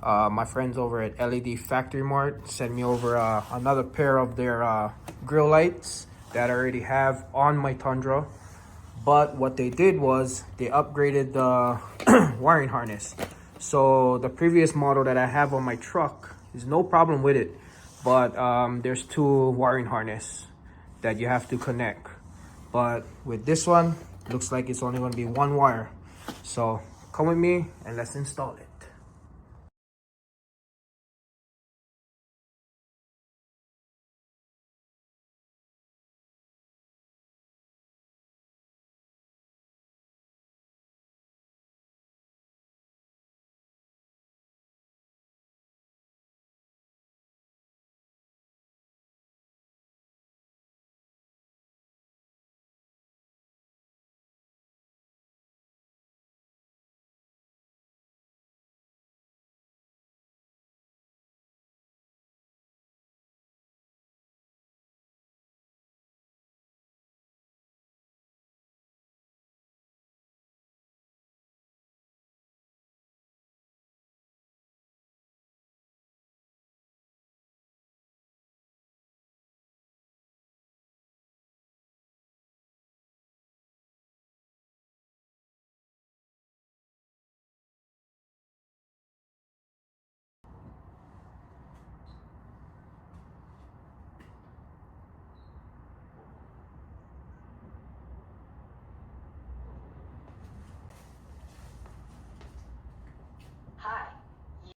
My friends over at LED Factory Mart sent me over another pair of their grill lights that I already have on my Tundra. But what they did was they upgraded the wiring harness. So the previous model that I have on my truck is no problem with it, but there's two wiring harness that you have to connect. But with this one, looks like it's only going to be one wire. So come with me and let's install it.